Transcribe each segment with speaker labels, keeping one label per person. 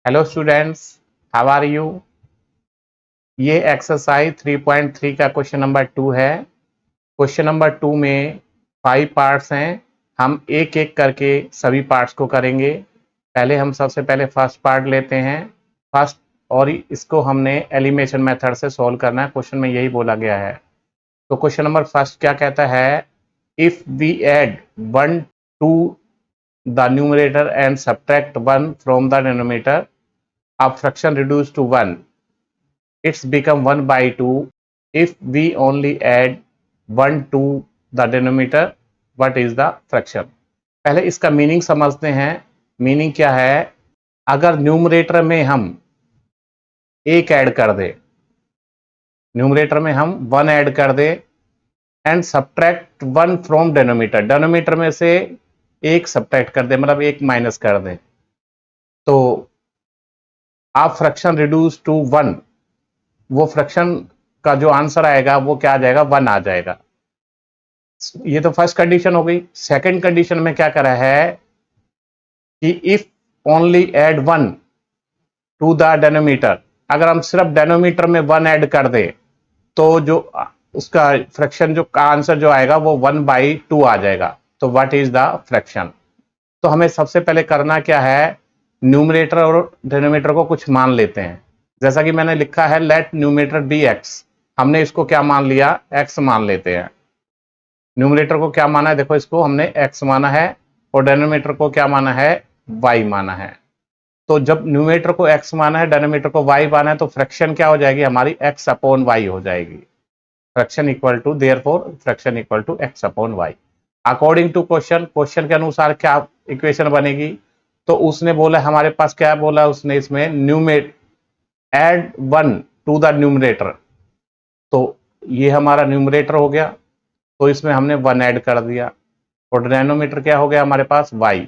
Speaker 1: Hello students, how are you. ये exercise 3.3 का question number 2 है। क्वेश्चन नंबर 2 में 5 पार्ट्स हैं। हम एक एक करके सभी पार्ट्स को करेंगे। पहले हम सबसे पहले फर्स्ट पार्ट लेते हैं। फर्स्ट, और इसको हमने एलिमिनेशन मेथड से सॉल्व करना है। क्वेश्चन में यही बोला गया है। तो क्वेश्चन नंबर फर्स्ट क्या कहता है, if we add 1 to the numerator and subtract 1 from the denominator, a fraction reduced to 1, it's become 1 by 2 if we only add 1 to the denominator. What is the fraction? पहले इसका meaning समझते हैं। Meaning क्या है, अगर numerator में हम एक ऐड कर दे, न्यूमरेटर में हम 1 ऐड कर दे and subtract 1 from denominator, denominator में से एक सब्ट्रैक्ट कर दे, मतलब एक माइनस कर दे, तो आप फ्रैक्शन रिड्यूस टू 1, वो फ्रैक्शन का जो आंसर आएगा वो क्या आ जाएगा, 1 आ जाएगा। ये तो फर्स्ट कंडीशन हो गई। सेकंड कंडीशन में क्या करा है कि if only add 1 to the denominator, अगर हम सिर्फ डेनोमीटर में 1 ऐड कर दे तो जो उसका फ्रैक्शन जो का आंसर जो आएगा वो 1/2 आ जाएगा। तो व्हाट इज द फ्रैक्शन? तो हमें सबसे पहले करना क्या है, न्यूमरेटर और डिनोमिनेटर को कुछ मान लेते हैं। जैसा कि मैंने लिखा है लेट न्यूमरेटर बी एक्स, हमने इसको क्या मान लिया, एक्स मान लेते हैं। न्यूमरेटर को क्या माना है, देखो इसको हमने एक्स माना है, और डिनोमिनेटर को क्या माना है, वाई माना है। तो जब न्यूमरेटर को एक्स माना है, डिनोमिनेटर को वाई माना है, तो फ्रैक्शन क्या हो जाएगी हमारी, एक्स अपॉन वाई हो जाएगी। Fraction equal to, therefore fraction equal to x upon y. According to question, question के अनुसार क्या इक्वेशन बनेगी, तो उसने बोला हमारे पास क्या बोला उसने इसमें, न्यूमेट एड 1 टू द न्यूमरेटर, तो ये हमारा न्यूमरेटर हो गया, तो इसमें हमने 1 ऐड कर दिया, और डिनोमिनेटर क्या हो गया हमारे पास, y।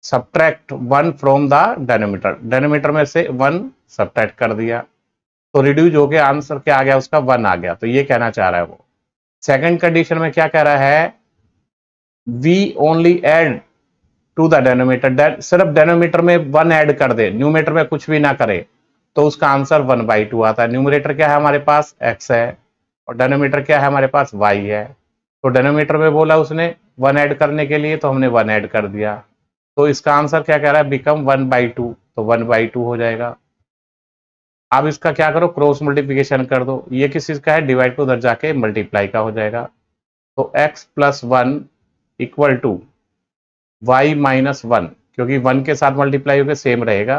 Speaker 1: Subtract 1 from the denominator, denominator में से 1 सब्ट्रैक्ट कर दिया, तो रिड्यूस हो गया, आंसर क्या आ गया उसका, 1 आ गया। तो ये कहना चाह रहा है वो। सेकंड कंडीशन में क्या कह रहा है, we only add to the denominator, सिर्फ डेनोमीटर में 1 ऐड कर दे, न्यूमरेटर में कुछ भी ना करे, तो उसका आंसर 1/2 आता है। न्यूमरेटर क्या है हमारे पास, x है, और डेनोमीटर क्या है हमारे पास, y है। तो डेनोमीटर में बोला उसने 1 ऐड करने के लिए, तो हमने 1 ऐड कर दिया, तो इसका आंसर क्या कह रहा है, बिकम 1/2, तो 1/2 हो जाएगा। अब इसका क्या करो, क्रॉस मल्टीप्लीकेशन कर दो, ये किस चीज का है, डिवाइड को उधर जाके मल्टीप्लाई का हो जाएगा। तो x + 1 इक्वल टू y-1, क्योंकि 1 के साथ मल्टीप्लाई होकर सेम रहेगा।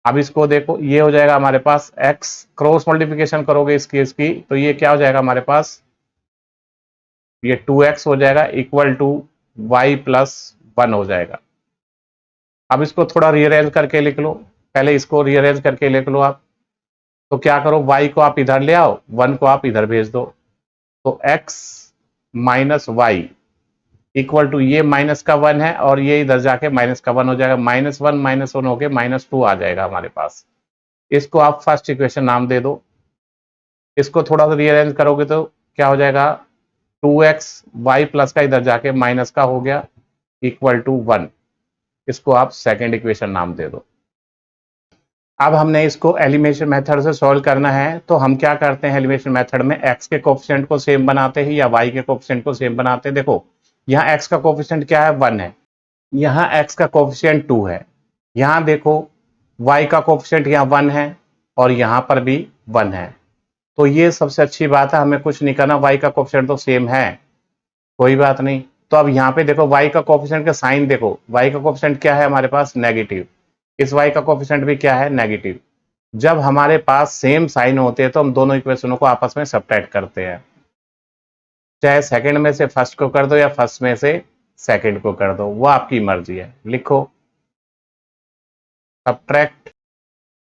Speaker 1: अब इसको देखो, ये हो जाएगा हमारे पास x, क्रॉस मल्टीप्लिकेशन करोगे इसकी इसकी, तो ये क्या हो जाएगा हमारे पास, ये 2x हो जाएगा इक्वल टू y+1 हो जाएगा। अब इसको थोड़ा रीअरेंज करके लिख लो, पहले इसको रीअरेंज करके लिख लो आप। तो क्या करो, y को आप इधर ले आओ, 1 को आप इधर भेज दो, तो x - y इक्वल टू, ये माइनस का 1 है और ये इधर जाके माइनस का 1 हो जाएगा, -1 - 1 होके -2 आ जाएगा हमारे पास। इसको आप फर्स्ट इक्वेशन नाम दे दो। इसको थोड़ा सा रीअरेंज करोगे तो क्या हो जाएगा, 2x y प्लस का इधर जाके माइनस का हो गया इक्वल टू 1। इसको आप सेकेंड इक्वेशन नाम दे दो। अब हमने इसको एलिमिनेशन मेथड से सॉल्व करना है, तो हम क्या करते हैं, एलिमिनेशन मेथड में x के कोफिशिएंट को सेम बनाते हैं या y के कोफिशिएंट को सेम बनाते हैं। देखो यहाँ x का कोफिशिएंट क्या है, 1 है, यहाँ x का कोफिशिएंट 2 है, यहाँ देखो y का कोफिशिएंट यहाँ 1 है और यहाँ पर भी 1 है। तो ये सबसे अच्छी बात है, हमें कुछ नहीं करना, y का कोफिशिएंट तो सेम है, कोई बात नहीं। तो अब यहाँ पे देखो y का कोफिशिएंट का साइन देखो, y का कोफिशिएंट क्या है हमारे पास, नेगेटिव, इस y का कोफिशिएंट भी क्या है, नेगेटिव। जब हमारे पास सेम साइन होते हैं तो हम दोनों इक्वेशनों को आपस में सब्ट्रैक्ट करते हैं, चाहे सेकंड में से फर्स्ट को कर दो या फर्स्ट में से सेकंड को कर दो, वो आपकी मर्जी है। लिखो, subtract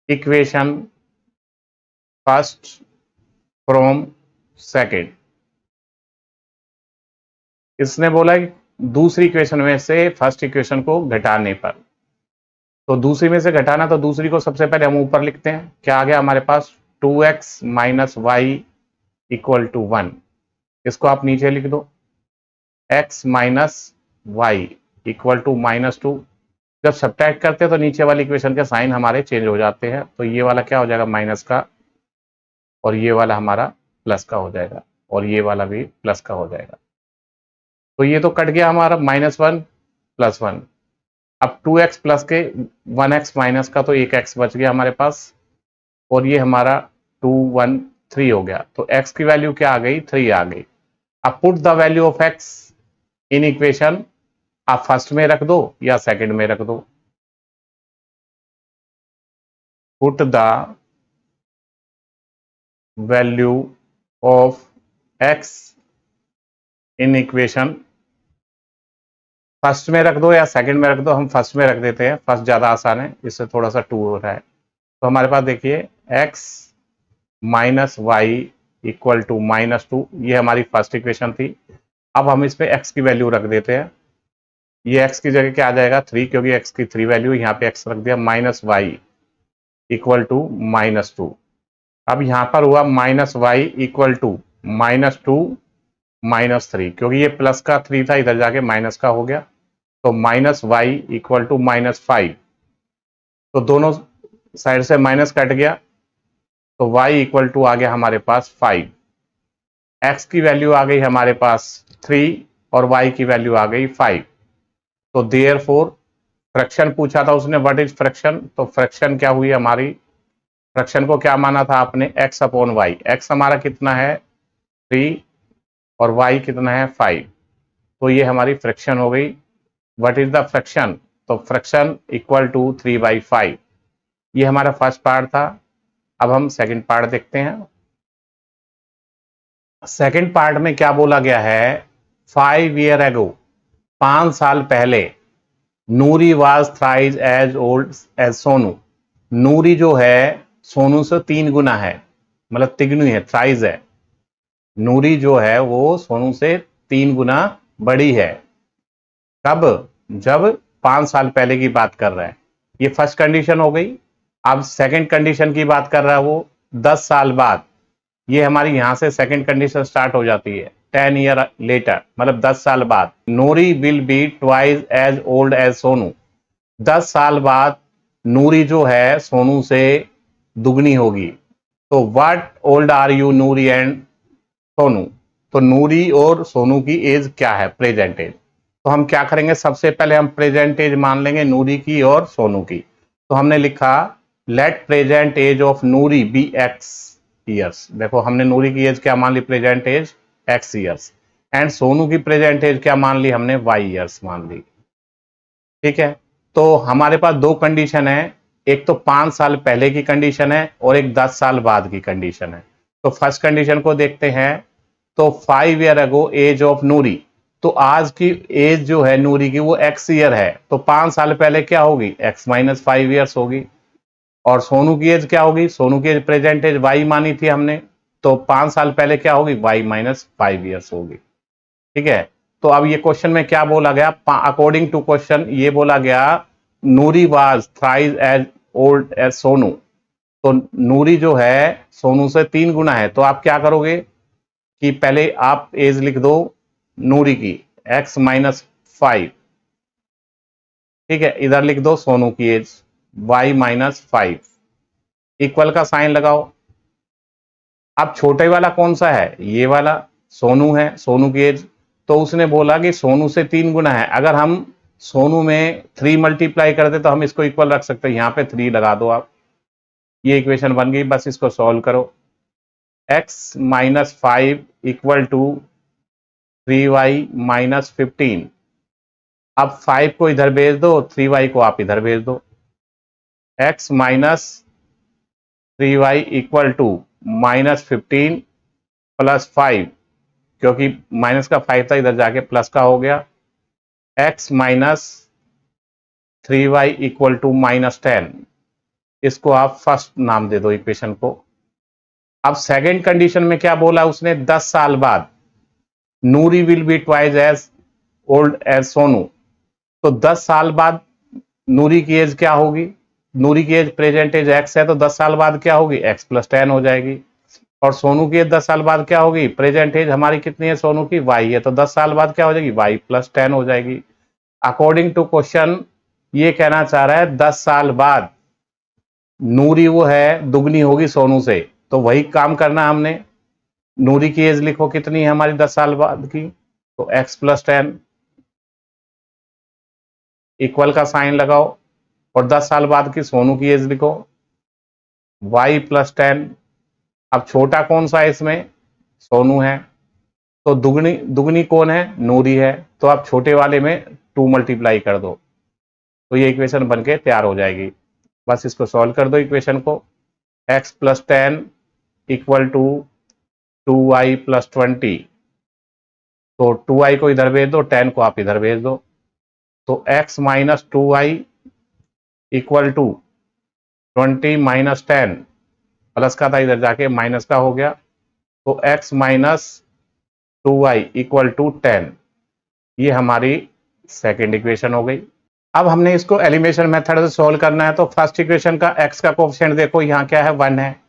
Speaker 1: equation first from second. इसने बोला कि दूसरी इक्वेशन में से फर्स्ट इक्वेशन को घटाने पर, तो दूसरी में से घटाना, तो दूसरी को सबसे पहले हम ऊपर लिखते हैं, क्या आ गया हमारे पास, 2x - y इक्वल टू 1। इसको आप नीचे लिख दो, x - y इक्वल टू -2, जब सब्ट्रैक्ट करते हैं तो नीचे वाली इक्वेशन के साइन हमारे चेंज हो जाते हैं, तो ये वाला क्या हो जाएगा माइनस का, और ये वाला हमारा प्लस का हो जाएगा, और ये वाला भी प्लस का हो जाएगा। तो ये तो कट गया हमारा -1 + 1। अब 2x प्लस के 1x माइनस का, तो 1x बच गया हमारे पास, और ये हमारा 2 1 3 हो गया। तो x की वैल्यू क्या आ गई, 3 आ गई। अब put the value of x in equation, आप फर्स्ट में रख दो या सेकंड में रख दो। Put the value of x in equation, first में रख दो या सेकंड में रख दो। हम फर्स्ट में रख देते हैं, फर्स्ट ज्यादा आसान है, इससे थोड़ा सा 2 हो रहा है। तो हमारे पास देखिए x minus y equal to -2, ये हमारी फर्स्ट इक्वेशन थी। अब हम इस पे x की वैल्यू रख देते हैं। ये x की जगह क्या आ जाएगा 3, क्योंकि x की 3 वैल्यू, यहाँ पे x रख दिया, -y इक्वल टू -2। अब यहाँ पर हुआ -y इक्वल टू -2 -3, क्योंकि ये प्लस का 3 था, इधर जाके माइनस का हो गया, तो -y इक्वल टू -5। तो दोनों साइड से माइनस कट गया, तो y इक्वल टू आ गया हमारे पास 5। x की वैल्यू आ गई हमारे पास 3 और y की वैल्यू आ गई 5। तो देयरफॉर फ्रैक्शन पूछा था उसने, व्हाट इज फ्रैक्शन, तो फ्रैक्शन क्या हुई हमारी, फ्रैक्शन को क्या माना था आपने, x अपॉन वाई। x हमारा कितना है 3 और y कितना है 5, तो ये हमारी फ्रैक्शन हो गई। व्हाट इज द फ्रैक्शन, तो फ्रैक्शन इक्वल टू 3/5। ये हमारा फर्स्ट पार्ट था। अब हम सेकंड पार्ट देखते हैं। सेकंड पार्ट में क्या बोला गया है, 5 ईयर एगो, 5 साल पहले, Noori was thrice as old as Sonu. Noori जो है सोनू से 3 गुना है, मतलब तिगुनी है, थ्राइस है। नूरी जो है वो सोनू से 3 गुना बड़ी है। कब, जब 5 साल पहले की बात कर रहे हैं। ये फर्स्ट कंडीशन हो गई। अब सेकंड कंडीशन की बात कर रहा है वो 10 साल बाद। ये हमारी यहां से सेकंड कंडीशन स्टार्ट हो जाती है, 10 ईयर लेटर, मतलब 10 साल बाद। Noori will be twice as old as Sonu. 10 साल बाद नूरी जो है सोनू से दुगनी होगी। तो what old are you Noori and Sonu, तो नूरी और सोनू की एज क्या है, प्रेजेंट एज। तो हम क्या करेंगे, सबसे पहले हम प्रेजेंट एज मान लेंगे नूरी की और सोनू की। तो हमने लिखा let present age of Noori be x years. देखो हमने नूरी की एज क्या मान ली, present age x years, and Sonu की प्रेजेंट एज क्या मान ली हमने, y ईयर्स मान ली। ठीक है, तो हमारे पास दो कंडीशन है, एक तो 5 साल पहले की कंडीशन है और एक 10 साल बाद की कंडीशन है। तो फर्स्ट कंडीशन को देखते हैं। तो 5 ईयर अगो एज ऑफ नूरी, तो आज की एज जो है नूरी की वो x ईयर है, तो 5 साल पहले क्या होगी, x - 5 ईयर्स होगी। और सोनू की एज क्या होगी, सोनू की एज प्रेजेंट एज y मानी थी हमने, तो 5 साल पहले क्या होगी, y - 5 ईयर्स होगी। ठीक है, तो अब ये क्वेश्चन में क्या बोला गया, अकॉर्डिंग टू क्वेश्चन ये बोला गया Noori was thrice as old as Sonu. तो नूरी जो है सोनू से 3 गुना है, तो आप क्या करोगे कि पहले आप एज लिख दो नूरी की, x - 5। ठीक है, इधर लिख दो सोनू की एज y - 5, इक्वल का साइन लगाओ। अब छोटे वाला कौन सा है, ये वाला सोनू है, सोनू की एज। तो उसने बोला कि सोनू से 3 गुना है। अगर हम सोनू में 3 मल्टीप्लाई करते तो हम इसको इक्वल रख सकते हैं, यहां पे 3 लगा दो आप। ये इक्वेशन बन गई, बस इसको सॉल्व करो। x - 5 equal to 3y - 15। अब 5 को इधर भेज दो, 3y को आप इधर भेज दो। x - 3y इक्वल टू -15 + 5, क्योंकि माइनस का 5 था, इधर जाके प्लस का हो गया। x - 3y equal to -10। इसको आप फर्स्ट नाम दे दो इक्वेशन को। अब सेकंड कंडीशन में क्या बोला उसने, 10 साल बाद Noori will be twice as old as Sonu. तो 10 साल बाद नूरी की एज क्या होगी, नूरी की एज प्रेजेंट एज x है, तो 10 साल बाद क्या होगी, x + 10 हो जाएगी। और सोनू की एज 10 साल बाद क्या होगी, प्रेजेंट एज हमारी कितनी है सोनू की, y है, तो 10 साल बाद क्या हो जाएगी, y + 10 हो जाएगी। अकॉर्डिंग टू क्वेश्चन ये कहना चाह रहा है 10 साल बाद नूरी वो है दुगनी होगी सोनू से, तो वही काम करना हमने। नूरी की एज लिखो कितनी है हमारी 10 साल बाद की, तो x + 10 इक्वल का साइन लगाओ, और 10 साल बाद की सोनू की एज लिखो y + 10। अब छोटा कौन सा है इसमें, सोनू है, तो दुगनी दुगनी कौन है, नूरी है, तो आप छोटे वाले में 2 मल्टीप्लाई कर दो, तो ये इक्वेशन बनके तैयार हो जाएगी। बस इसको सॉल्व कर दो इक्वेशन को। x + 10 इक्वल टू 2y + 20, तो 2y को इधर भेज दो, 10 को आप इधर भेज दो, तो x - 2y equal to 20 - 10, plus का था इधर जाके माइनस का हो गया, तो x - 2y इक्वल टू 10। ये हमारी सेकेंड इक्वेशन हो गई। अब हमने इसको एलिमिनेशन मेथड से सॉल्व करना है, तो फर्स्ट इक्वेशन का x का कोफिशिएंट देखो यहाँ क्या है, 1 है,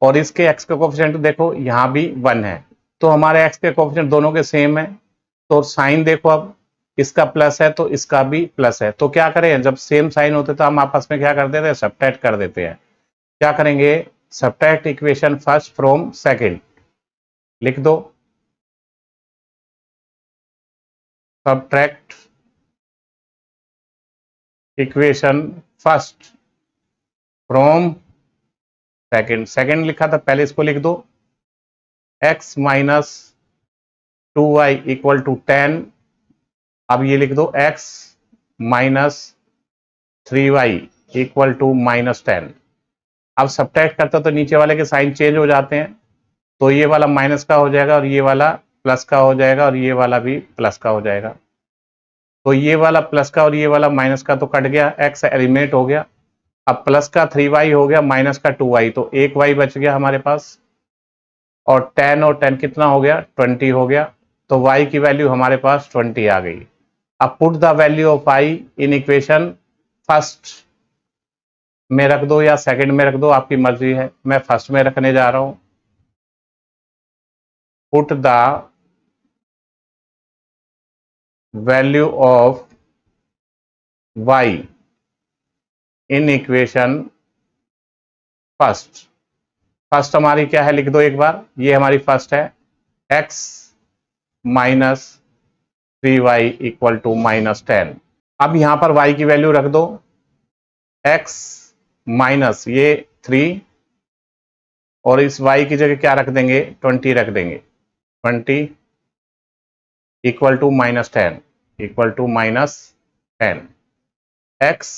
Speaker 1: और इसके x का कोफिशिएंट देखो यहाँ भी 1 है, तो हमारे x के कोफिशिएंट दोनों के सेम है। तो साइन देखो, अब इसका प्लस है तो इसका भी प्लस है, तो क्या करें, जब सेम साइन होते तो हम आपस में क्या कर देते हैं, सब्ट्रैक्ट कर देते हैं। क्या करेंगे, subtract equation first from second, लिख दो subtract equation first from second. Second लिखा था पहले, इसको लिख दो x - 2y इक्वल टू 10। अब ये लिख दो x - 3y इक्वल टू -10। अब सब्ट्रैक्ट करते तो नीचे वाले के साइन चेंज हो जाते हैं, तो ये वाला माइनस का हो जाएगा और ये वाला प्लस का हो जाएगा और ये वाला भी प्लस का हो जाएगा, तो ये वाला प्लस का और ये वाला माइनस का तो कट गया, x एलिमिनेट हो गया। अब प्लस का 3y हो गया, माइनस का 2y, तो एक y बच गया हमारे पास, और 10 और 10 कितना हो गया, 20 हो गया, तो y की वैल्यू हमारे पास 20 आ गई। अब put the value of y in equation first में रख दो या सेकंड में रख दो, आपकी मर्जी है, मैं फर्स्ट में रखने जा रहा हूं। Put the value of y in equation first. First हमारी क्या है, लिख दो एक बार, ये हमारी फर्स्ट है, x - 3y इक्वल टू -10। अब यहां पर y की वैल्यू रख दो, x माइनस ये 3, और इस y की जगह क्या रख देंगे, 20 रख देंगे, 20 equal to -10 equal to -10। x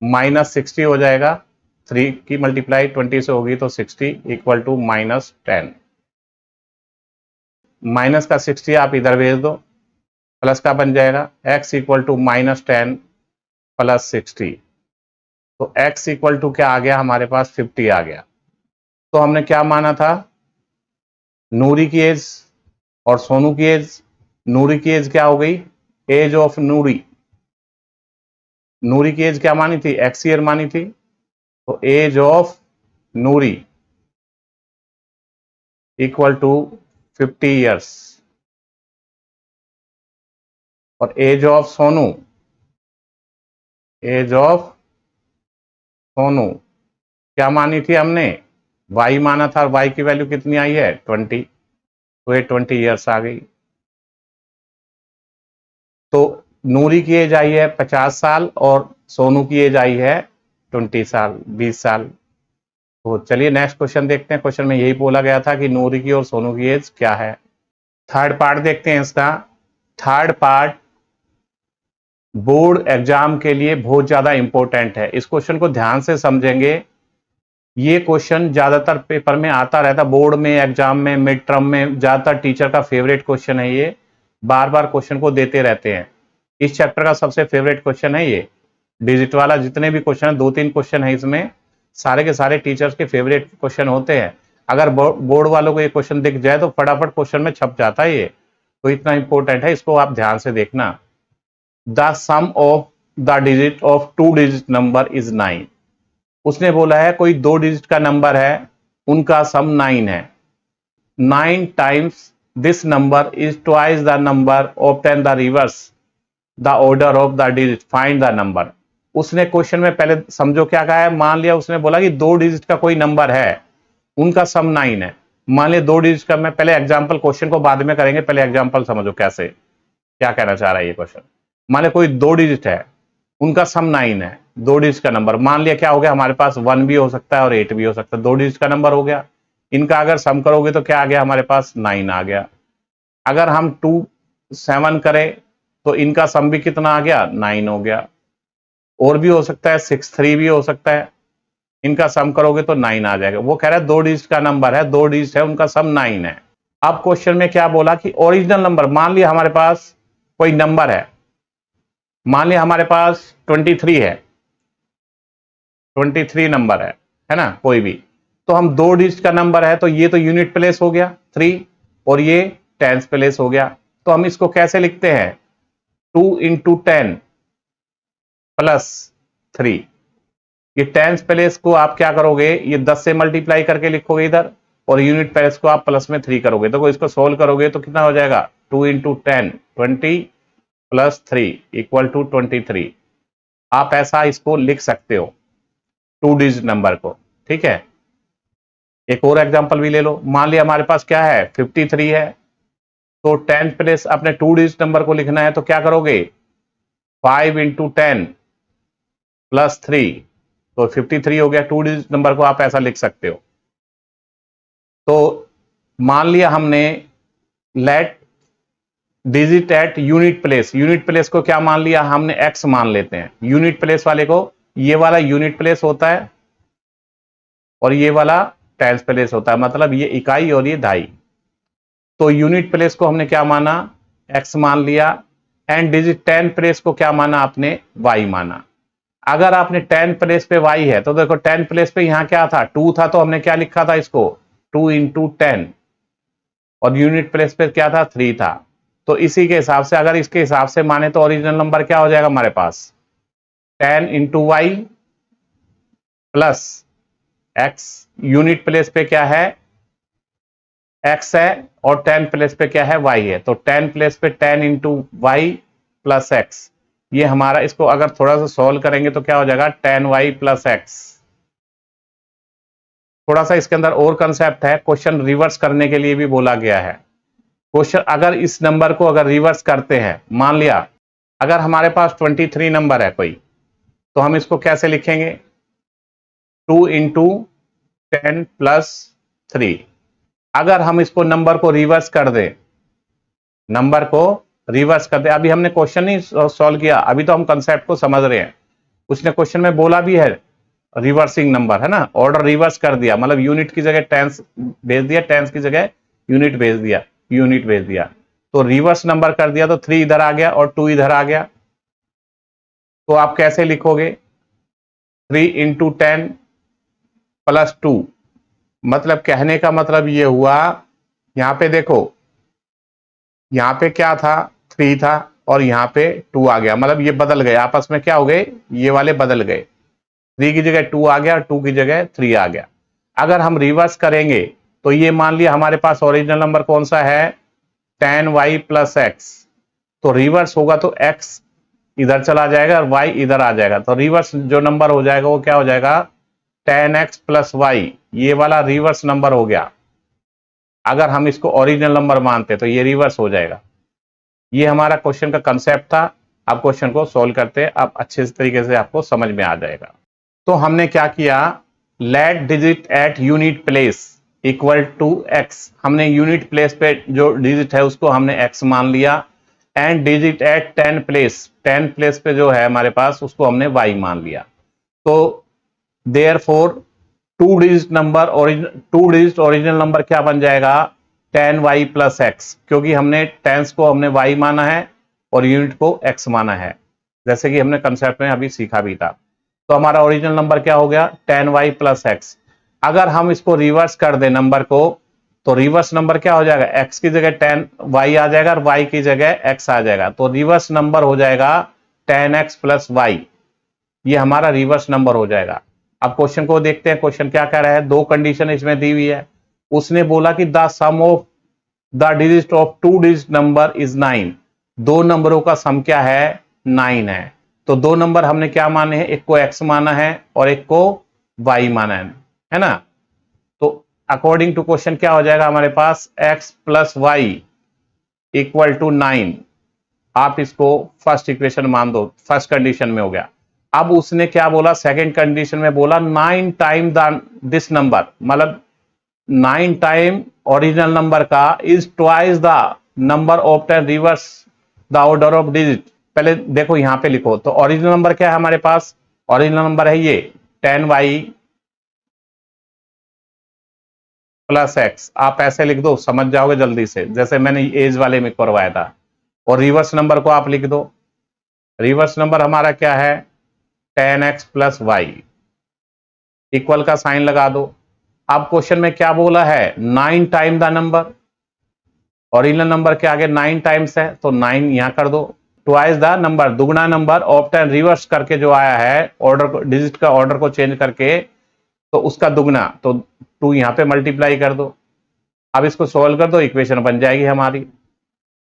Speaker 1: -60 हो जाएगा, 3 की मल्टीप्लाई 20 से होगी तो 60 इक्वल टू -10। माइनस का 60 आप इधर भेज दो, प्लस का बन जाएगा, x इक्वल टू -10 प्लस 60, तो x इक्वल टू क्या आ गया हमारे पास, 50 आ गया। तो हमने क्या माना था, नूरी की एज और सोनू की एज। नूरी की एज क्या हो गई, एज ऑफ नूरी, नूरी की एज क्या मानी थी, x ईयर मानी थी, तो age of Noori equal to 50 years, और age of Sonu, age of Sonu क्या मानी थी हमने, y माना था, और y की वैल्यू कितनी आई है, 20, तो ये 20 ईयर्स आ गई। तो नूरी की एज आई है 50 साल और सोनू की एज आई है 20 साल, 20 साल। तो चलिए नेक्स्ट क्वेश्चन देखते हैं। क्वेश्चन में यही बोला गया था कि नूरी की और सोनू की एज क्या है। थर्ड पार्ट देखते हैं इसका। थर्ड पार्ट बोर्ड एग्जाम के लिए बहुत ज्यादा इंपॉर्टेंट है, इस क्वेश्चन को ध्यान से समझेंगे। ये क्वेश्चन ज्यादातर पेपर में आता रहता, बोर्ड में, एग्जाम में, मिड टर्म में, ज्यादातर टीचर का फेवरेट क्वेश्चन है ये, बार बार क्वेश्चन को देते रहते हैं। इस चैप्टर का सबसे फेवरेट क्वेश्चन है ये डिजिट वाला। जितने भी क्वेश्चन है, 2-3 क्वेश्चन है इसमें, सारे के सारे टीचर्स के फेवरेट क्वेश्चन होते हैं। अगर बोर्ड वालों को ये क्वेश्चन दिख जाए तो फटाफट क्वेश्चन में छप जाता है ये, तो इतना इंपॉर्टेंट है, इसको आप ध्यान से देखना। The sum of the digit of 2 digit number is 9। उसने बोला है कोई 2 डिजिट का नंबर है, उनका सम 9 है। 9 times this number is twice the number, obtain the reverse the order of the digit, find the number. उसने क्वेश्चन में पहले समझो क्या कहा है, मान लिया उसने बोला कि 2 डिजिट का कोई नंबर है, उनका सम 9 है। मान लिया 2 डिजिट का, मैं पहले एग्जांपल, क्वेश्चन को बाद में करेंगे, पहले एग्जांपल समझो कैसे, क्या कहना चाह रहा है ये क्वेश्चन। मान लिया कोई 2 डिजिट है, उनका सम 9 है, 2 डिजिट का नंबर। मान लिया क्या हो गया हमारे पास, 1 भी हो सकता है और 8 भी हो सकता है, 2 डिजिट का नंबर हो गया। इनका अगर सम करोगे तो क्या आ गया हमारे पास, 9 आ गया। अगर हम 2 7 करें तो इनका सम भी कितना आ गया, 9 हो गया। और भी हो सकता है 6 3 भी हो सकता है, इनका सम करोगे तो 9 आ जाएगा। वो कह रहा है 2 डिजिट का नंबर है, 2 डिजिट है, उनका सम 9 है। अब क्वेश्चन में क्या बोला कि ओरिजिनल नंबर, मान लिया हमारे पास कोई नंबर है, मान लिया हमारे पास 23 है, 23 नंबर है ना, कोई भी। तो हम 2 डिजिट का नंबर है, तो ये तो यूनिट प्लेस हो गया 3, और ये टेंस प्लेस हो गया। तो हम इसको कैसे लिखते हैं, 2 इंटू 10 प्लस 3। ये टेंस प्लेस को आप क्या करोगे, ये 10 से मल्टीप्लाई करके लिखोगे इधर, और यूनिट प्लेस को आप प्लस में 3 करोगे। तो इसको सोल्व करोगे तो कितना हो जाएगा, 2 इंटू 10 20 प्लस 3 इक्वल टू 23। आप ऐसा इसको लिख सकते हो 2 डिजिट नंबर को, ठीक है। एक और एग्जांपल भी ले लो, मान लिया हमारे पास क्या है, 53 है। तो 10 प्लेस अपने 2 डिजिट नंबर को लिखना है, तो क्या करोगे, 5 इंटू 10 प्लस 3, तो 53 हो गया। 2 डिजिट नंबर को आप ऐसा लिख सकते हो। तो मान लिया हमने let digit at unit place, unit place को क्या मान लिया हमने, एक्स मान लेते हैं। यूनिट प्लेस वाले को, ये वाला यूनिट प्लेस होता है और ये वाला टेंस प्लेस होता है, मतलब ये इकाई और ये दहाई। तो यूनिट प्लेस को हमने क्या माना, एक्स मान लिया, एंड डिजिट 10 प्लेस को क्या माना आपने, वाई माना। अगर आपने 10 प्लेस पे वाई है, तो देखो 10 प्लेस पे यहां क्या था, 2 था, तो हमने क्या लिखा था इसको, 2 इंटू 10, और यूनिट प्लेस पे क्या था, 3 था। तो इसी के हिसाब से, अगर इसके हिसाब से माने, तो ओरिजिनल नंबर क्या हो जाएगा हमारे पास, 10 into y plus x. Unit place पे क्या है, एक्स है, और 10 प्लेस पे क्या है, वाई है। तो 10 प्लेस पे 10 इंटू वाई प्लस एक्स। ये हमारा, इसको अगर थोड़ा सा सॉल्व करेंगे तो क्या हो जाएगा, 10y प्लस एक्स। थोड़ा सा इसके अंदर और कंसेप्ट है, क्वेश्चन रिवर्स करने के लिए भी बोला गया है। क्वेश्चन अगर इस नंबर को अगर रिवर्स करते हैं, मान लिया अगर हमारे पास 23 नंबर है कोई, तो हम इसको कैसे लिखेंगे, 2 इंटू 10 प्लस 3। अगर हम इसको नंबर को रिवर्स कर दें, नंबर को रिवर्स कर दे, अभी हमने क्वेश्चन नहीं सॉल्व किया, अभी तो हम कंसेप्ट को समझ रहे हैं। उसने क्वेश्चन में बोला भी है रिवर्सिंग नंबर, है ना, ऑर्डर रिवर्स कर दिया, मतलब यूनिट की जगह टेंस भेज दिया, टेंस की जगह यूनिट भेज दिया, यूनिट भेज दिया। तो रिवर्स नंबर कर दिया, तो 3 इधर आ गया और 2 इधर आ गया। तो आप कैसे लिखोगे, 3 इंटू 10 प्लस 2, मतलब कहने का मतलब ये हुआ, यहां पे देखो, यहां पे क्या था, 3 था, और यहां पे 2 आ गया, मतलब ये बदल गए आपस में, क्या हो गए, ये वाले बदल गए। 3 की जगह 2 आ गया और 2 की जगह 3 आ गया। अगर हम रिवर्स करेंगे, तो ये मान लिया हमारे पास ओरिजिनल नंबर कौन सा है, 10y प्लस एक्स। तो रिवर्स होगा तो x इधर चला जाएगा और y इधर आ जाएगा, तो रिवर्स जो नंबर हो जाएगा वो क्या हो जाएगा, 10x प्लस वाई। ये वाला रिवर्स नंबर हो गया। अगर हम इसको ओरिजिनल नंबर मानते तो ये रिवर्स हो जाएगा। ये हमारा क्वेश्चन का कंसेप्ट था। अब क्वेश्चन को सोल्व करते हैं, अब अच्छे तरीके से आपको समझ में आ जाएगा। तो हमने क्या किया, let digit at unit place equal to x. हमने यूनिट प्लेस पे जो डिजिट है उसको हमने एक्स मान लिया, and digit at 10 place, 10 place पे जो है हमारे पास उसको हमने वाई मान लिया। तो therefore 2 digit number, 2 digit original number क्या बन जाएगा, 10y प्लस एक्स, क्योंकि हमने टेंस को हमने y माना है और यूनिट को x माना है, जैसे कि हमने कंसेप्ट में अभी सीखा भी था। तो हमारा ओरिजिनल नंबर क्या हो गया, 10y प्लस एक्स। अगर हम इसको रिवर्स कर दें नंबर को, तो रिवर्स नंबर क्या हो जाएगा, x की जगह 10y आ जाएगा और y की जगह x आ जाएगा। तो रिवर्स नंबर हो जाएगा 10x प्लस वाई। ये हमारा रिवर्स नंबर हो जाएगा। अब क्वेश्चन को देखते हैं, क्वेश्चन क्या कह रहा है, 2 कंडीशन इसमें दी हुई है। उसने बोला कि the sum of the digit of 2 digit number is 9। 2 नंबरों का सम क्या है, 9 है। तो दो नंबर हमने क्या माने हैं, एक को x माना है और एक को y माना है ना। तो अकॉर्डिंग टू क्वेश्चन क्या हो जाएगा हमारे पास, x plus y equal to 9। आप इसको फर्स्ट इक्वेशन मान दो, फर्स्ट कंडीशन में हो गया। अब उसने क्या बोला, सेकंड कंडीशन में बोला 9 टाइम दिस नंबर, मतलब 9 टाइम ओरिजिनल नंबर का is twice the number of ten reverse the order of digit. पहले देखो यहां पे लिखो, तो ओरिजिनल नंबर क्या है हमारे पास, ओरिजिनल नंबर है ये 10y प्लस एक्स। आप ऐसे लिख दो, समझ जाओगे जल्दी से, जैसे मैंने एज वाले में करवाया था। और रिवर्स नंबर को आप लिख दो, रिवर्स नंबर हमारा क्या है 10x प्लस वाई, इक्वल का साइन लगा दो। अब क्वेश्चन में क्या बोला है, 9 time the number, original number के आगे 9 टाइम्स है तो 9 यहां कर दो, ट्वाइस द नंबर, दुगना नंबर ऑफ 10 रिवर्स करके जो आया है ऑर्डर को, डिजिट का ऑर्डर को चेंज करके, तो उसका दुगना, तो 2 यहां पे मल्टीप्लाई कर दो। अब इसको सोल्व कर दो, इक्वेशन बन जाएगी हमारी।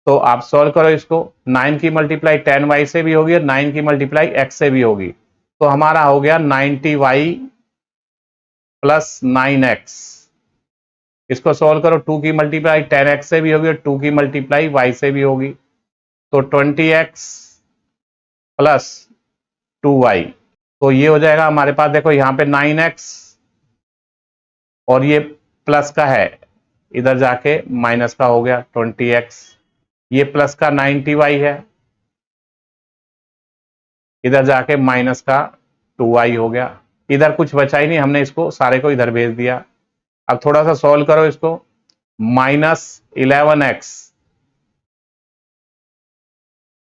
Speaker 1: तो आप सोल्व करो इसको, 9 की मल्टीप्लाई 10y से भी होगी और 9 की मल्टीप्लाई x से भी होगी। तो हमारा हो गया 90y प्लस 9x। इसको सोल्व करो, 2 की मल्टीप्लाई 10x से भी होगी और 2 की मल्टीप्लाई y से भी होगी। तो 20x प्लस 2y, तो ये हो जाएगा हमारे पास, देखो यहां पे 9x और ये प्लस का है, इधर जाके माइनस का हो गया 20x, ये प्लस का 90y है, इधर जाके माइनस का 2y हो गया। इधर कुछ बचा ही नहीं, हमने इसको सारे को इधर भेज दिया। अब थोड़ा सा सॉल्व करो इसको, minus 11x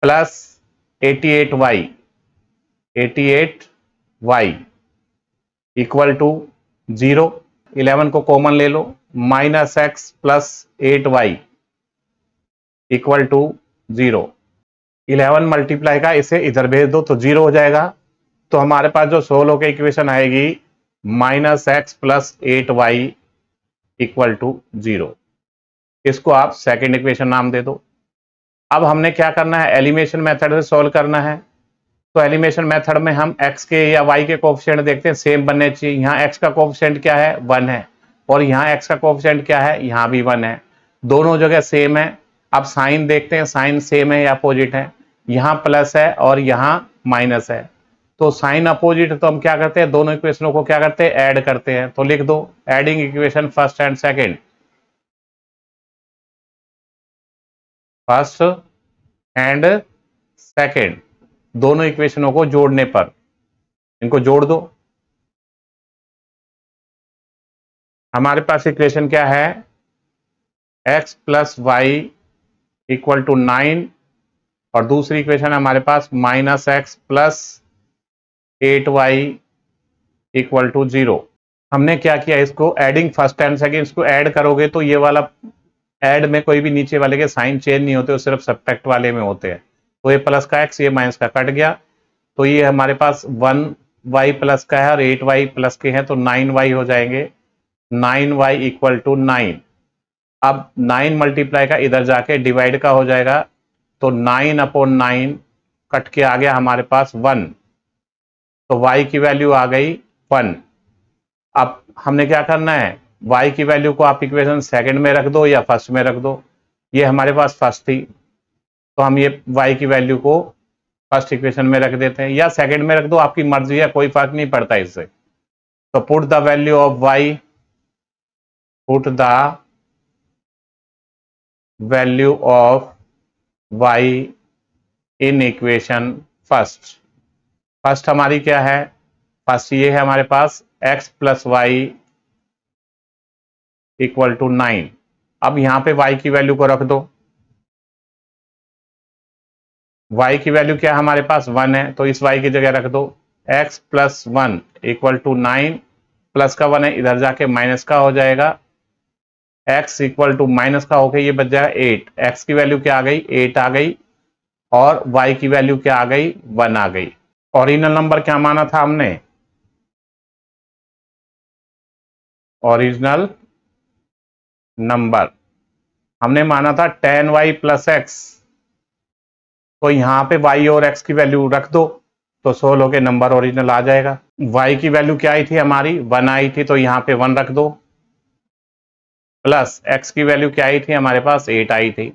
Speaker 1: plus 88y, 88y equal to 0। 11 को कॉमन ले लो, minus x plus 8y equal to 0। 11 multiply का इसे इधर भेज दो तो 0 हो जाएगा। तो हमारे पास जो सोल्व होकर इक्वेशन आएगी minus x plus 8y equal to 0। इसको आप सेकेंड इक्वेशन नाम दे दो। अब हमने क्या करना है, एलिमिनेशन मेथड से सॉल्व करना है। तो एलिमिनेशन मेथड में हम x के या y के कोफिशिएंट देखते हैं, सेम बनने चाहिए। यहाँ x का कोफिशिएंट क्या है 1 है, और यहाँ x का कोफिशिएंट क्या है, यहाँ भी 1 है, दोनों जगह सेम है। अब साइन देखते हैं, साइन सेम है या अपोजिट है, यहाँ प्लस है और यहाँ माइनस है। तो साइन अपोजिट तो हम क्या करते हैं, दोनों इक्वेशनों को क्या करते हैं, ऐड करते हैं। तो लिख दो adding equation first and second, first and second, दोनों इक्वेशनों को जोड़ने पर, इनको जोड़ दो। हमारे पास इक्वेशन क्या है, x plus y equal to 9, और दूसरी इक्वेशन हमारे पास minus x plus 8y equal to 0। हमने क्या किया, इसको एडिंग फर्स्ट एंड सेकेंड, इसको ऐड करोगे तो ये वाला ऐड में कोई भी नीचे वाले के साइन चेंज नहीं होते, सिर्फ सब्ट्रैक्ट वाले में होते हैं। तो ये प्लस का x, ये माइनस का कट गया, तो ये हमारे पास 1y प्लस का है और 8y प्लस के हैं, तो 9y हो जाएंगे, 9y इक्वल टू 9। अब 9 मल्टीप्लाई का इधर जाके डिवाइड का हो जाएगा, तो 9 अपॉन 9 कट के आ गया हमारे पास 1, तो y की वैल्यू आ गई 1। अब हमने क्या करना है, y की वैल्यू को आप इक्वेशन सेकंड में रख दो या फर्स्ट में रख दो। ये हमारे पास फर्स्ट थी, तो हम ये y की वैल्यू को फर्स्ट इक्वेशन में रख देते हैं, या सेकंड में रख दो, आपकी मर्जी है, कोई फर्क नहीं पड़ता इससे। तो put the value of y, put the value of y in equation first. First हमारी क्या है, फर्स्ट ये है हमारे पास x plus y equal to 9। अब यहां पे y की वैल्यू को रख दो, y की वैल्यू क्या है हमारे पास 1 है, तो इस y की जगह रख दो x plus 1 equal to 9, plus का 1 है, इधर जाके माइनस का हो जाएगा, x इक्वल टू माइनस का होके ये बच जाएगा 8। x की वैल्यू क्या आ गई, 8 आ गई, और y की वैल्यू क्या आ गई, 1 आ गई। ओरिजिनल नंबर क्या माना था हमने, ओरिजिनल नंबर हमने माना था 10y प्लस एक्स, तो यहां पे y और x की वैल्यू रख दो, तो सोल्व होके नंबर ओरिजिनल आ जाएगा। y की वैल्यू क्या आई थी हमारी, 1 आई थी, तो यहाँ पे 1 रख दो, प्लस x की वैल्यू क्या आई थी हमारे पास, 8 आई थी,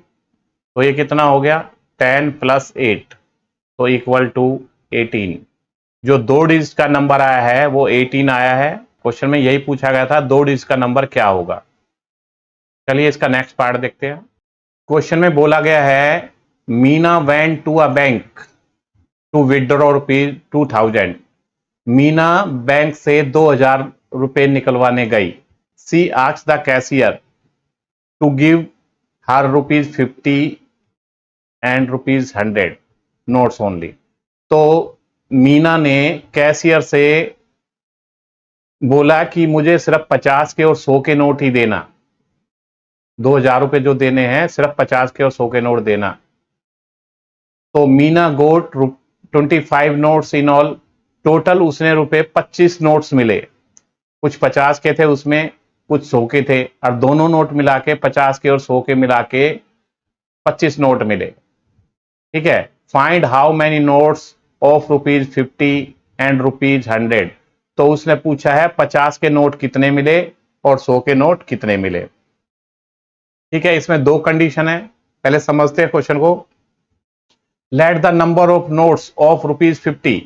Speaker 1: तो ये कितना हो गया, 10 + 8, तो इक्वल टू 18। जो 2 डिजिट का नंबर आया है वो 18 आया है। क्वेश्चन में यही पूछा गया था 2 डिजिट का नंबर क्या होगा। चलिए इसका नेक्स्ट पार्ट देखते हैं। क्वेश्चन में बोला गया है Meena went to a bank to withdraw rupees 2000। Meena bank से 2000 रुपए निकलवाने गई। She asked the cashier to give her ₹50 and ₹100 notes only. तो मीना ने कैशियर से बोला कि मुझे सिर्फ 50 के और 100 के नोट ही देना, 2000 रुपए जो देने हैं सिर्फ 50 के और 100 के नोट देना। तो मीना गोट 25 नोट्स इन ऑल, टोटल उसने रुपए 25 नोट्स मिले। कुछ 50 के थे उसमें, कुछ 100 के थे, और दोनों नोट मिला के 50 के और 100 के मिला के 25 नोट मिले। ठीक है, find how many notes of ₹50 and ₹100। तो उसने पूछा है 50 के नोट कितने मिले और 100 के नोट कितने मिले। ठीक है, इसमें 2 कंडीशन है, पहले समझते हैं क्वेश्चन को। Let the number of notes of ₹50,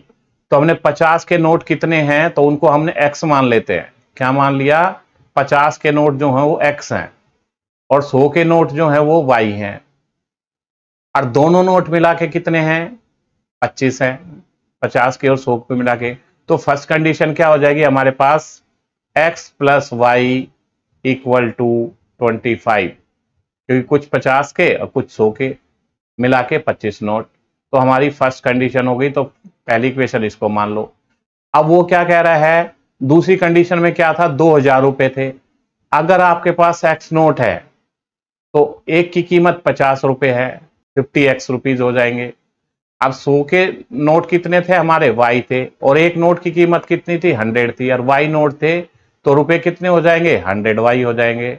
Speaker 1: तो हमने 50 के नोट कितने हैं तो उनको हमने x मान लेते हैं। क्या मान लिया, 50 के नोट जो हैं वो x हैं और 100 के नोट जो हैं वो y हैं, और दोनों नोट मिला के कितने हैं, 25 हैं, 50 के और 100 पे मिला के। तो फर्स्ट कंडीशन क्या हो जाएगी हमारे पास, x + y = 25, क्योंकि कुछ 50 के और कुछ 100 के मिला के 25 नोट। तो हमारी फर्स्ट कंडीशन हो गई, तो पहली इक्वेशन इसको मान लो। अब वो क्या कह रहा है, दूसरी कंडीशन में क्या था, 2000 रुपए थे। अगर आपके पास x नोट है तो एक की कीमत 50 रुपए है, 50x रुपीज हो जाएंगे। अब 100 के नोट कितने थे हमारे, y थे, और एक नोट की कीमत कितनी थी, 100 थी, और y नोट थे, तो रुपए कितने हो जाएंगे, 100y हो जाएंगे।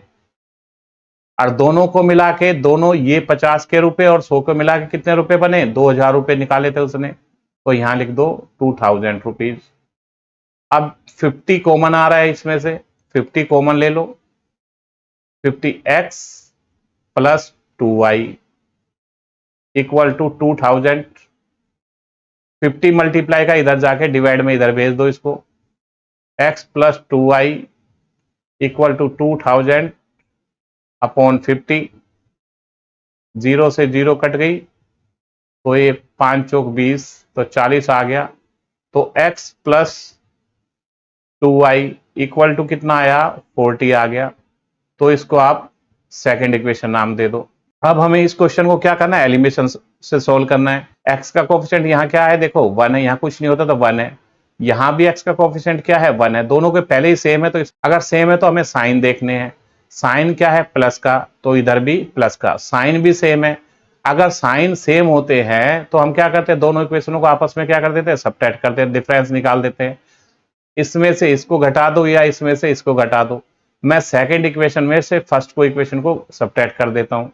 Speaker 1: और दोनों को मिला के, दोनों ये 50 के रुपए और 100 को मिला के कितने रुपए बने, 2000 रुपए निकाले थे उसने, तो यहां लिख दो 2000 रुपीज। अब 50 कॉमन आ रहा है इसमें से, 50 कॉमन ले लो, 50x + 2y = 2000। 50 मल्टीप्लाई का इधर जाके डिवाइड में इधर भेज दो इसको, x + 2y = 2000 अपॉन 50, 0 से 0 कट गई, तो ये 5 चौक 20, तो 40 आ गया। तो x + 2y = कितना आया, 40 आ गया। तो इसको आप सेकंड इक्वेशन नाम दे दो। अब हमें इस क्वेश्चन को क्या करना है, एलिमिनेशन से सोल्व करना है। x का कोफिशिएंट यहाँ क्या है, देखो 1 है, यहाँ कुछ नहीं होता तो 1 है, यहाँ भी x का कोफिशिएंट क्या है, 1 है, दोनों के पहले ही सेम है। तो अगर सेम है तो हमें साइन देखने हैं, साइन क्या है, प्लस का, तो इधर भी प्लस का, साइन भी सेम है। अगर साइन सेम होते हैं तो हम क्या करते हैं, दोनों इक्वेशनों को आपस में क्या कर देते हैं, सबट्रैक्ट करते हैं, डिफरेंस निकाल देते हैं। इसमें से इसको घटा दो या इसमें से इसको घटा दो। मैं सेकंड इक्वेशन में से फर्स्ट को इक्वेशन को सबट्रैक्ट कर देता हूं,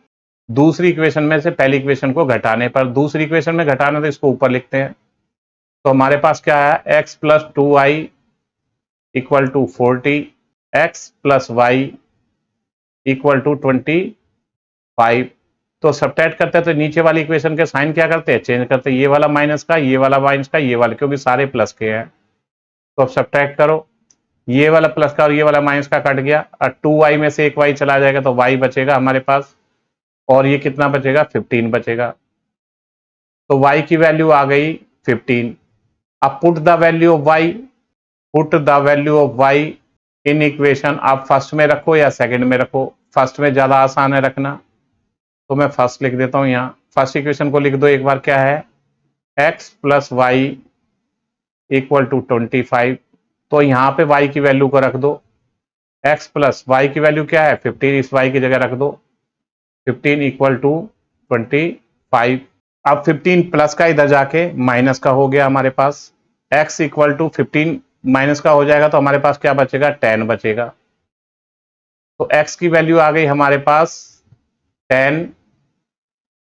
Speaker 1: दूसरी इक्वेशन में से पहली इक्वेशन को घटाने पर, दूसरी इक्वेशन में घटाना तो इसको ऊपर लिखते हैं। तो हमारे पास क्या है, x + 2y = 40, x + y = 25। तो सबट्रैक्ट करते हैं तो नीचे वाली इक्वेशन के साइन क्या करते हैं, चेंज करते हैं, ये वाला माइनस का, ये वाला माइनस का, ये वाला, क्योंकि सारे प्लस के हैं। तो अब सबट्रैक्ट करो, ये वाला प्लस का और ये वाला माइनस का कट गया, और 2y में से एक y चला जाएगा तो y बचेगा हमारे पास, और ये कितना बचेगा, 15 बचेगा। तो y की वैल्यू आ गई 15। अब put the value of y, put the value of y in equation. आप फर्स्ट में रखो या सेकंड में रखो, फर्स्ट में ज्यादा आसान है रखना, तो मैं फर्स्ट लिख देता हूं। यहाँ फर्स्ट इक्वेशन को लिख दो एक बार, क्या है, x + y = 25। तो यहाँ पे y की वैल्यू को रख दो, x + y की वैल्यू क्या है, 15, इस y की जगह रख दो, 15 = 25। अब 15 प्लस का इधर जाके माइनस का हो गया हमारे पास, x = 15 माइनस का हो जाएगा तो हमारे पास क्या बचेगा, 10 बचेगा। तो x की वैल्यू आ गई हमारे पास 10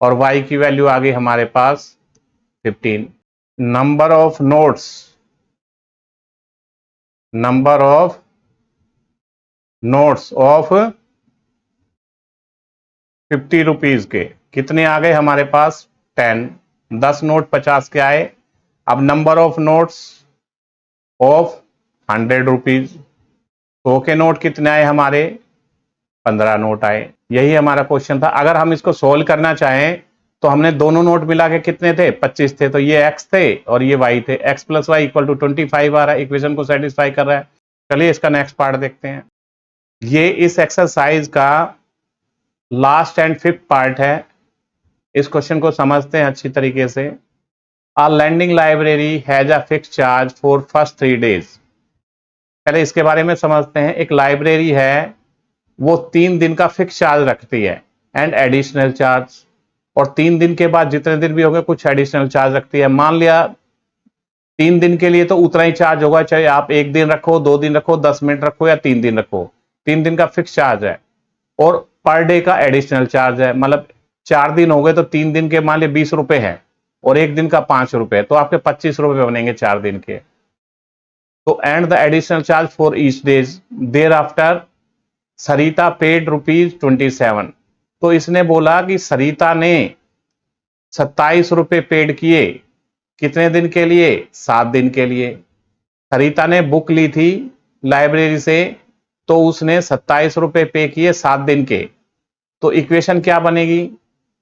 Speaker 1: और y की वैल्यू आ गई हमारे पास 15। Number of notes of 50 rupees के कितने आ गए हमारे पास? 10। 10 नोट 50 के आए। अब number of notes of 100 rupees, 100 के नोट कितने आए हमारे? 15 नोट आए। यही हमारा क्वेश्चन था। अगर हम इसको सोल्व करना चाहें तो हमने दोनों नोट मिला के कितने थे? 25 थे, तो ये x थे और ये y थे। x plus y equal to 25 आ रहा है, इक्वेशन को सेटिस्फाई कर रहा है। चलिए इसका नेक्स्ट पार्ट देखते हैं। ये इस एक्सरसाइज का लास्ट एंड फिफ्थ पार्ट है। इस क्वेश्चन को समझते हैं अच्छी तरीके से। A lending library has a fixed charge for first 3 days। पहले इसके बारे में समझते हैं। एक लाइब्रेरी है, वो 3 दिन का फिक्स चार्ज रखती है एंड एडिशनल चार्ज, और 3 दिन के बाद जितने दिन भी होंगे कुछ एडिशनल चार्ज रखती है। मान लिया 3 दिन के लिए तो उतना ही चार्ज होगा, चाहे आप 1 दिन रखो, 2 दिन रखो, 10 मिनट रखो या 3 दिन रखो। 3 दिन का फिक्स चार्ज है और पर डे का एडिशनल चार्ज है। मतलब 4 दिन हो गए तो 3 दिन के मान लिया 20 रुपए है और 1 दिन का 5 रुपए, तो आपके 25 रुपए बनेंगे 4 दिन के। तो and the additional charge for each days there after Sarita paid ₹27। तो इसने बोला कि सरिता ने 27 रुपए पेड किए। कितने दिन के लिए? 7 दिन के लिए। सरिता ने बुक ली थी लाइब्रेरी से, तो उसने 27 रुपए पे किए 7 दिन के। तो इक्वेशन क्या बनेगी?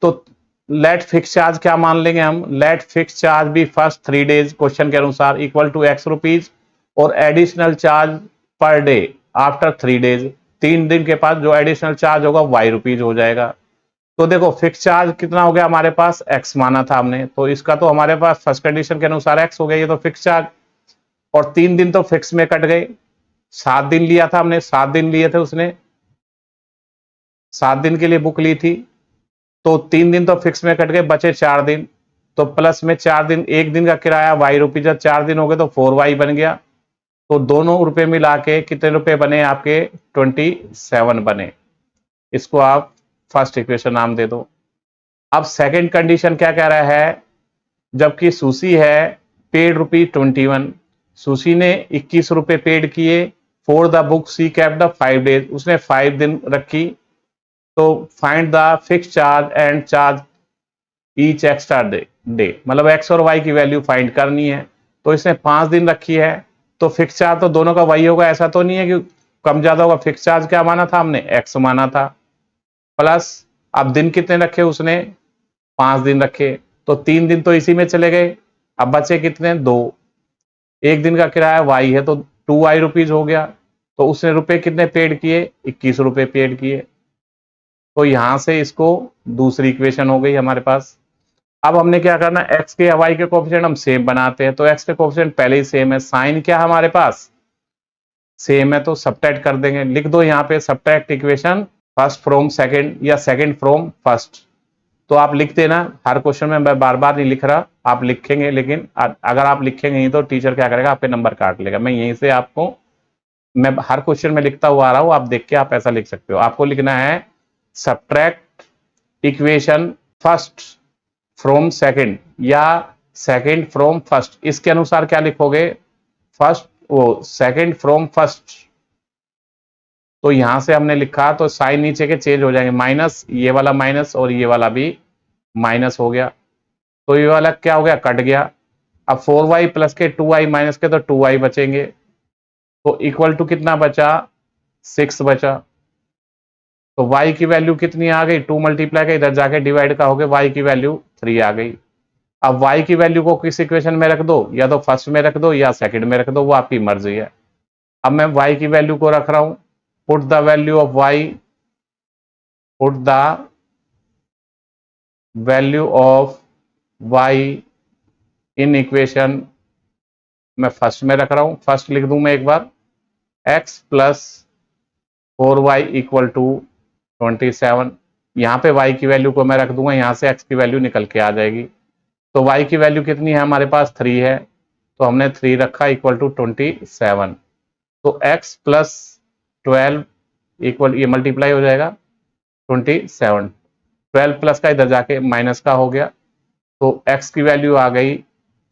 Speaker 1: तो लेट फिक्स चार्ज क्या मान लेंगे हम? लेट फिक्स चार्ज भी फर्स्ट 3 डेज क्वेश्चन के अनुसार इक्वल टू x रुपीज और additional charge per day after 3 days. 3 दिन के बाद जो एडिशनल चार्ज होगा y रुपीज हो जाएगा। तो देखो फिक्स चार्ज कितना हो गया हमारे पास? x माना था हमने, तो इसका तो हमारे पास फर्स्ट कंडीशन के अनुसार x हो गया, ये तो फिक्स चार्ज। और 3 दिन तो फिक्स में कट गए। 7 दिन लिया था हमने, 7 दिन लिए थे उसने, 7 दिन के लिए बुक ली थी, तो 3 दिन तो फिक्स में कट गए, बचे 4 दिन। तो प्लस में 4 दिन, 1 दिन का किराया y रुपीज, जब 4 दिन हो गए तो 4y बन गया। तो दोनों रुपए मिला के कितने रुपए बने आपके? 27 बने। इसको आप फर्स्ट इक्वेशन नाम दे दो। अब सेकंड कंडीशन क्या कह रहा है? जबकि सुशी है पेड ₹21, सुशी ने 21 रुपए पेड किए for the book she kept the 5 days, उसने 5 दिन रखी। तो find the fix charge and charge each extra day, मतलब एक्स और वाई की वैल्यू फाइंड करनी है। तो इसने 5 दिन रखी है, तो फिक्स चार्ज तो दोनों का वही होगा, ऐसा तो नहीं है कि कम ज्यादा होगा। फिक्स चार्ज क्या माना था हमने? एक्स माना था। प्लस अब दिन कितने रखे उसने? 5 दिन रखे, तो 3 दिन तो इसी में चले गए। अब बचे कितने? 2। 1 दिन का किराया वाई है तो 2y रुपीज हो गया। तो उसने रुपए कितने पेड किए? 21 रुपए पेड किए। तो यहां से इसको दूसरी इक्वेशन हो गई हमारे पास। अब हमने क्या करना? x के या y के कोफिशिएंट हम सेम बनाते हैं, तो x के कोफिशिएंट पहले ही सेम है, साइन क्या हमारे पास सेम है, तो सब्ट्रैक्ट कर देंगे। लिख दो यहाँ पे subtract equation first from second या सेकंड फ्रॉम फर्स्ट। तो आप लिख देना, हर क्वेश्चन में मैं बार बार नहीं लिख रहा, आप लिखेंगे, लेकिन अगर आप लिखेंगे नहीं तो टीचर क्या करेगा? आपके नंबर काट लेगा। मैं यहीं से आपको, मैं हर क्वेश्चन में लिखता हुआ आ रहा हूं, आप देख के आप ऐसा लिख सकते हो। आपको लिखना है subtract equation first from second या सेकंड फ्रॉम फर्स्ट। इसके अनुसार क्या लिखोगे? फर्स्ट वो सेकंड फ्रॉम फर्स्ट। तो यहां से हमने लिखा तो साइन नीचे के चेंज हो जाएंगे, माइनस, ये वाला माइनस और ये वाला भी माइनस हो गया। तो ये वाला क्या हो गया? कट गया। अब 4y प्लस के 2y माइनस के तो 2y बचेंगे। तो इक्वल टू कितना बचा? 6 बचा। तो y की वैल्यू कितनी आ गई? 2 मल्टीप्लाई का इधर जाके डिवाइड का हो गया, y की वैल्यू 3 आ गई। अब y की वैल्यू को किस इक्वेशन में रख दो? या तो फर्स्ट में रख दो या सेकंड में रख दो, वो आपकी मर्जी है। अब मैं y की वैल्यू को रख रहा हूं, put the value of y, put the value of y in equation, मैं फर्स्ट में रख रहा हूं, फर्स्ट लिख दूं मैं एक बार, x plus 4y equal to 27। यहां पे y की वैल्यू को मैं रख दूंगा, यहां से x की वैल्यू निकल के आ जाएगी। तो y की वैल्यू कितनी है हमारे पास? 3 है, तो हमने 3 रखा इक्वल टू 27। तो x प्लस 12 इक्वल, ये मल्टीप्लाई हो जाएगा 27, 12 प्लस का इधर जाके माइनस का हो गया। तो x की वैल्यू आ गई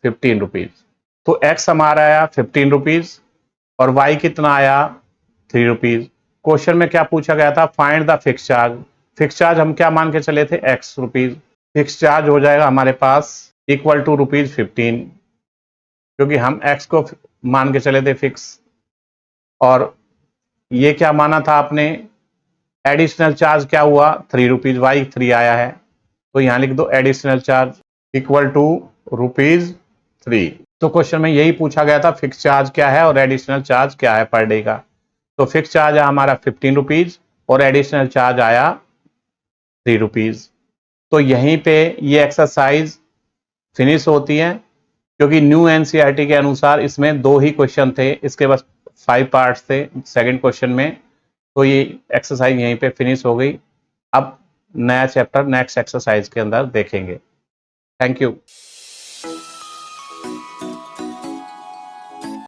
Speaker 1: 15 रुपीज। तो x हमारा आया 15 रुपीज और y कितना आया 3 रुपीज। क्वेश्चन में क्या पूछा गया था, find the fix charge. Fix charge हम क्या मान के चले थे, x रुपीज। फिक्स चार्ज हो जाएगा हमारे पास इक्वल टू ₹15, क्योंकि हम x को मान के चले थे फिक्स, और ये क्या माना था आपने, एडिशनल चार्ज क्या हुआ 3 रुपीज, वाई 3 आया है, तो यहां लिख दो एडिशनल चार्ज इक्वल टू ₹3। तो क्वेश्चन में यही पूछा गया था, फिक्स चार्ज क्या है और एडिशनल चार्ज क्या है पर डे का। तो फिक्स चार्ज है हमारा 15 रुपीज और एडिशनल चार्ज आया 3 रुपीज। तो यहीं पे ये एक्सरसाइज फिनिश होती है, क्योंकि न्यू एनसीईआरटी के अनुसार इसमें 2 ही क्वेश्चन थे, इसके बस 5 पार्ट्स थे सेकंड क्वेश्चन में। तो ये एक्सरसाइज यहीं पे फिनिश हो गई। अब नया चैप्टर नेक्स्ट एक्सरसाइज के अंदर देखेंगे। Thank you.